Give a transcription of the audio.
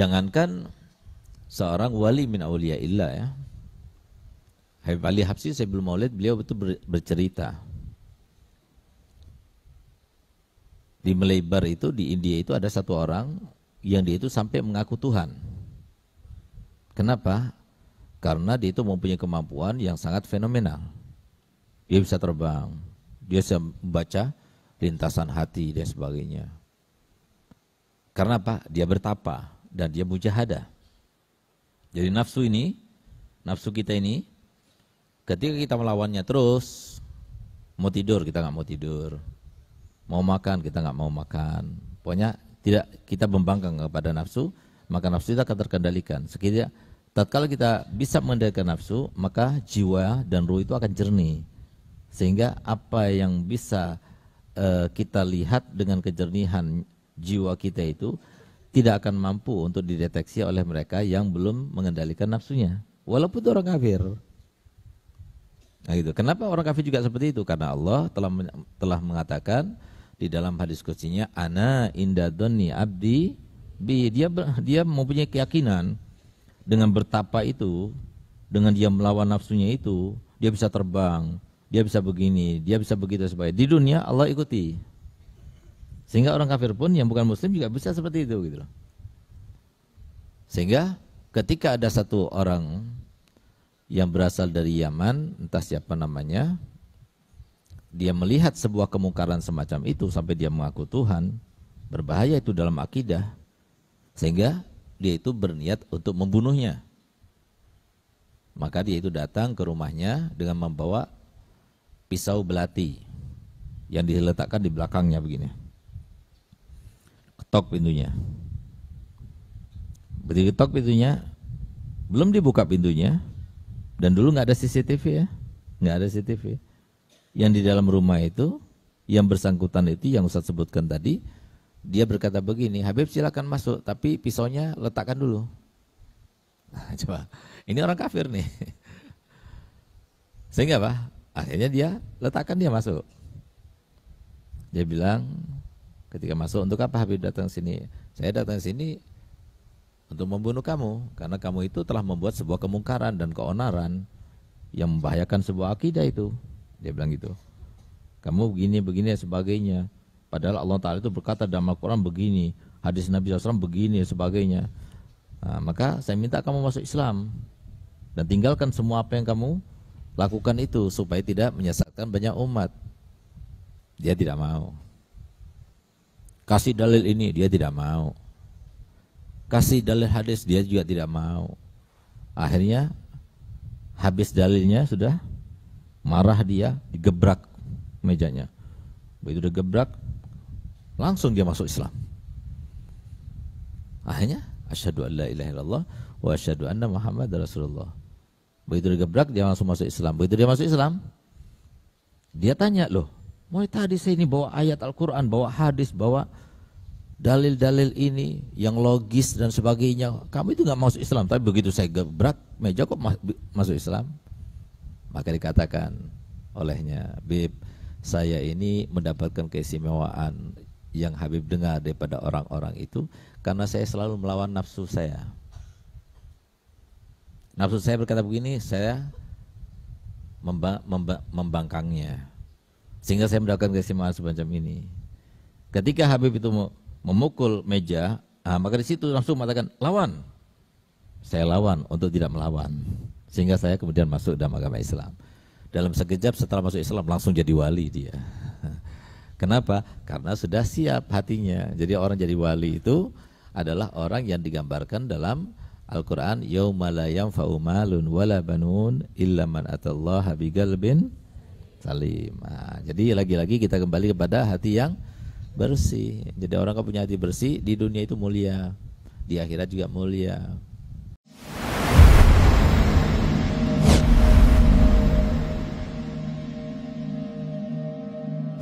Jangankan seorang wali min auliyaillah ya. Habib Ali Habsyi sebelum Maulid beliau betul bercerita. Di Melebar itu, di India itu ada satu orang yang dia itu sampai mengaku Tuhan. Kenapa? Karena dia itu mempunyai kemampuan yang sangat fenomenal. Dia bisa terbang, dia bisa membaca lintasan hati dan sebagainya. Karena apa? Dia bertapa dan dia mujahadah. Jadi nafsu kita ini, ketika kita melawannya terus, mau tidur kita nggak mau tidur, mau makan kita nggak mau makan. Pokoknya tidak kita membangkang kepada nafsu, maka nafsu itu akan terkendalikan. Sekiranya tatkala kita bisa mengendalikan nafsu, maka jiwa dan ruh itu akan jernih. Sehingga apa yang bisa kita lihat dengan kejernihan jiwa kita itu tidak akan mampu untuk dideteksi oleh mereka yang belum mengendalikan nafsunya. Walaupun itu orang kafir. Nah gitu. Kenapa orang kafir juga seperti itu? Karena Allah telah mengatakan di dalam hadis qudsinya, ana inda dhanni abdi bi. Dia mempunyai keyakinan dengan bertapa itu, dengan dia melawan nafsunya itu, dia bisa terbang, dia bisa begini, dia bisa begitu sebagainya. Di dunia Allah ikuti. Sehingga orang kafir pun yang bukan muslim juga bisa seperti itu gitu loh. Sehingga ketika ada satu orang yang berasal dari Yaman, entah siapa namanya, dia melihat sebuah kemungkaran semacam itu sampai dia mengaku Tuhan, berbahaya itu dalam akidah, sehingga dia itu berniat untuk membunuhnya. Maka dia itu datang ke rumahnya dengan membawa pisau belati yang diletakkan di belakangnya begini. Ketok pintunya. Begitu ketok pintunya, belum dibuka pintunya, dan dulu nggak ada CCTV ya, nggak ada CCTV. Yang di dalam rumah itu, yang bersangkutan itu, yang Ustaz sebutkan tadi, dia berkata begini, Habib silakan masuk, tapi pisaunya letakkan dulu. Nah, coba, ini orang kafir nih. Sehingga apa? Akhirnya dia letakkan, dia masuk. Dia bilang, ketika masuk, untuk apa Habib datang sini? Saya datang sini untuk membunuh kamu, karena kamu itu telah membuat sebuah kemungkaran dan keonaran yang membahayakan sebuah akidah itu. Dia bilang gitu. Kamu begini dan sebagainya. Padahal Allah Ta'ala itu berkata dalam Al-Quran begini, hadis Nabi SAW begini dan sebagainya. Nah, maka saya minta kamu masuk Islam dan tinggalkan semua apa yang kamu lakukan itu supaya tidak menyesatkan banyak umat. Dia tidak mau. Kasih dalil ini, dia tidak mau. Kasih dalil hadis, dia juga tidak mau. Akhirnya habis dalilnya sudah, marah dia, digebrak mejanya. Begitu digebrak, langsung dia masuk Islam. Akhirnya asyhadu an la ilaha illallah wa asyhadu anna Muhammadar Rasulullah. Begitu digebrak, dia langsung masuk Islam. Begitu dia masuk Islam, dia tanya, loh, mulai tadi saya ini bawa ayat Al-Quran, bawa hadis, bawa dalil-dalil ini yang logis dan sebagainya, kamu itu nggak masuk Islam. Tapi begitu saya gebrak meja kok masuk Islam. Maka dikatakan olehnya, Habib, saya ini mendapatkan keistimewaan yang Habib dengar daripada orang-orang itu karena saya selalu melawan nafsu saya. Nafsu saya berkata begini, saya membangkangnya, sehingga saya mendapatkan keistimewaan semacam ini. Ketika Habib itu memukul meja, maka di situ langsung mengatakan lawan. Saya lawan untuk tidak melawan. Sehingga saya kemudian masuk dalam agama Islam. Dalam sekejap setelah masuk Islam langsung jadi wali dia. Kenapa? Karena sudah siap hatinya. Jadi orang jadi wali itu adalah orang yang digambarkan dalam Al-Quran, yauma la yanfa'u malun wala banun illa man atallaha biqalbin salim. Jadi lagi-lagi kita kembali kepada hati yang bersih. Jadi orang yang punya hati bersih di dunia itu mulia, di akhirat juga mulia.